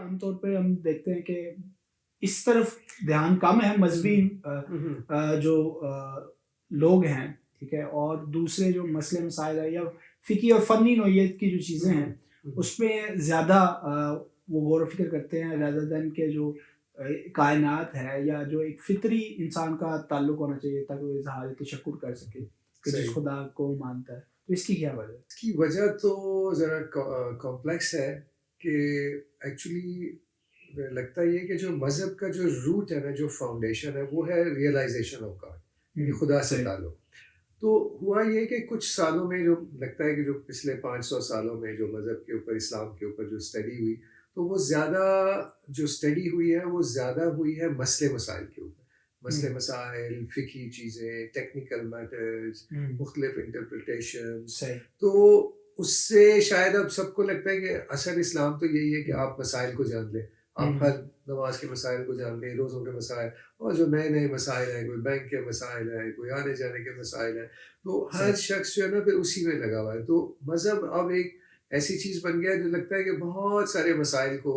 عام طور پہ ہم دیکھتے ہیں کہ اس طرف دھیان کم ہے مذہبی جو لوگ ہیں، ٹھیک ہے، اور دوسرے جو مسئلے مسائل ہیں یا فقہی اور فنی نوعیت کی جو چیزیں ہیں اس پہ زیادہ وہ غور و فکر کرتے ہیں rather than کہ جو کائنات ہے یا جو ایک فطری انسان کا تعلق ہونا چاہیے تاکہ وہ اظہار تشکر کر سکے کہ جس خدا کو مانتا ہے. تو اس کی کیا وجہ ہے؟ اس کی وجہ تو ذرا کمپلیکس ہے کہ ایکچولی لگتا یہ کہ جو مذہب کا جو روٹ ہے نا، جو فاؤنڈیشن ہے، وہ ہے ریئلائزیشن آف گاڈ، یعنی خدا سے تعلق. تو ہوا یہ کہ کچھ سالوں میں جو لگتا ہے کہ جو پچھلے 500 سالوں میں جو مذہب کے اوپر، اسلام کے اوپر جو اسٹڈی ہوئی، تو وہ زیادہ جو اسٹڈی ہوئی ہے وہ زیادہ ہوئی ہے مسئلے مسائل کے اوپر. مسئلے مسائل، فقہی چیزیں، ٹیکنیکل میٹرز، مختلف انٹرپریٹیشنز. تو اس سے شاید اب سب کو لگتا ہے کہ اصل اسلام تو یہی ہے کہ آپ مسائل کو جان لیں، آپ ہر نماز کے مسائل کو جان لیں، روزوں کے مسائل، اور جو نئے نئے مسائل ہیں، کوئی بینک کے مسائل ہیں، کوئی آنے جانے کے مسائل ہیں. تو ہر شخص جو ہے نا پھر اسی میں لگا ہوا ہے. تو مذہب اب ایک ایسی چیز بن گیا ہے جو لگتا ہے کہ بہت سارے مسائل کو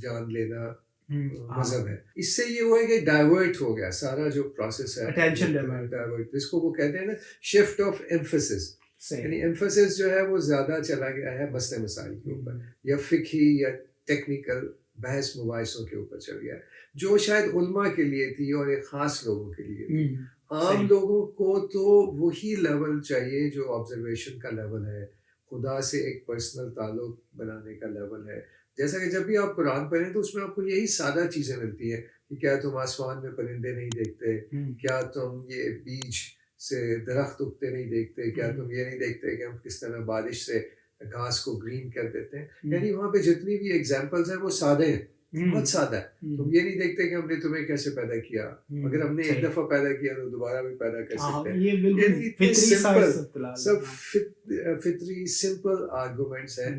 جان لینا مذہب ہے. اس سے یہ ہوا ہے کہ ڈائیورٹ ہو گیا سارا جو پروسیس ہے، ڈائیورٹ، جس کو وہ کہتے ہیں نا شفٹ آف ایمفیسس. یعنی ایمفیسس جو ہے وہ زیادہ چلا گیا ہے مسئلے مسائل کے اوپر، یا فقہی یا ٹیکنیکل بحث مباحثوں کے اوپر چل گیا ہے، جو شاید علماء کے لیے تھی اور ایک خاص لوگوں کے لیے تھی. عام لوگوں کو تو وہی لیول چاہیے جو آبزرویشن کا لیول ہے، خدا سے ایک پرسنل تعلق بنانے کا لیول ہے. جیسا کہ جب بھی آپ قرآن پڑھیں تو اس میں آپ کو یہی سادہ چیزیں ملتی ہیں کہ کیا تم آسمان میں پرندے نہیں دیکھتے، کیا تم یہ بیج سے درخت اگتے نہیں دیکھتے، کیا تم یہ نہیں دیکھتے کہ ہم کس طرح بارش سے گھاس کو گرین کر دیتے ہیں. یعنی وہاں پہ جتنی بھی ایگزامپلز ہیں وہ سادے ہیں، بہت سادہ ہے. تم یہ نہیں دیکھتے کہ ہم نے تمہیں کیسے پیدا کیا، اگر ہم نے ایک دفعہ پیدا کیا تو دوبارہ بھی پیدا کر سکتے ہیں. یعنی اتنے سمپل، سب فطری سمپل آرگومنٹس ہیں.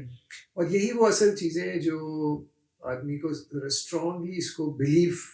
اور یہی وہ اصل چیزیں ہیں جو آدمی کو اسٹرانگلی اس کو بلیف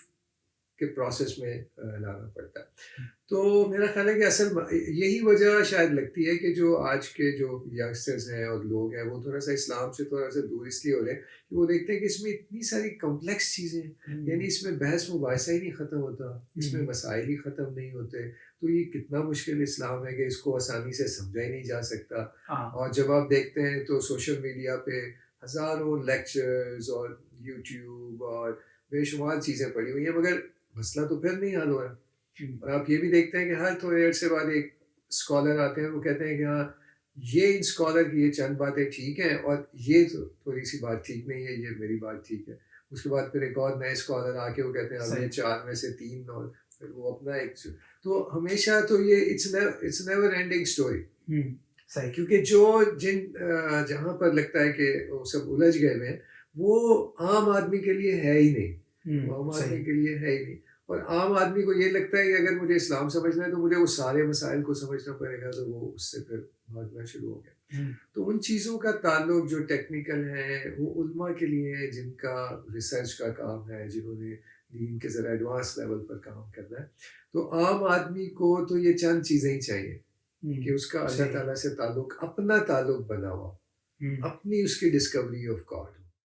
کے پروسیس میں لانا پڑتا ہے. تو میرا خیال ہے کہ اصل یہی وجہ شاید لگتی ہے کہ جو آج کے جو ینگسٹرز ہیں اور لوگ ہیں وہ تھوڑا سا اسلام سے تھوڑا سا دور اس لیے ہو رہے ہیں کہ وہ دیکھتے ہیں کہ اس میں اتنی ساری کمپلیکس چیزیں ہیں، یعنی اس میں بحث مباحثہ ہی نہیں ختم ہوتا، اس میں مسائل ہی ختم نہیں ہوتے. تو یہ کتنا مشکل اسلام ہے کہ اس کو آسانی سے سمجھا ہی نہیں جا سکتا. اور جب آپ دیکھتے ہیں تو سوشل میڈیا پہ ہزاروں لیکچرز اور یوٹیوب اور بے شمار چیزیں پڑی ہوئی ہیں، مگر مسئلہ تو پھر نہیں حل ہو رہا. اور آپ یہ بھی دیکھتے ہیں کہ ہر تھوڑے عرصے بعد ایک اسکالر آتے ہیں، وہ کہتے ہیں کہ ہاں یہ ان اسکالر کی یہ چند باتیں ٹھیک ہیں اور یہ تھوڑی سی بات ٹھیک نہیں ہے، یہ میری بات ٹھیک ہے. اس کے بعد پھر ایک اور نئے اسکالر آ کے وہ کہتے ہیں اب یہ 4 میں سے 3 اور پھر وہ اپنا ایک. تو ہمیشہ تو یہ اٹس نیور اینڈنگ اسٹوری. صحیح، کیونکہ جہاں پر لگتا ہے کہ وہ سب الجھ گئے ہیں وہ عام آدمی کے لیے ہے ہی نہیں، عام آدمی کے لیے ہے ہی نہیں. اور عام آدمی کو یہ لگتا ہے کہ اگر مجھے اسلام سمجھنا ہے تو مجھے وہ سارے مسائل کو سمجھنا پڑے گا، تو وہ اس سے پھر بھاگنا شروع ہو گیا. تو ان چیزوں کا تعلق جو ٹیکنیکل ہیں وہ علماء کے لیے ہیں، جن کا ریسرچ کا کام ہے، جنہوں نے دین کے ذرا ایڈوانس لیول پر کام کرنا ہے. تو عام آدمی کو تو یہ چند چیزیں ہی چاہیے کہ اس کا اللہ تعالیٰ سے تعلق، اپنا تعلق بنا ہوا، اپنی اس کی ڈسکوری آف گاڈ.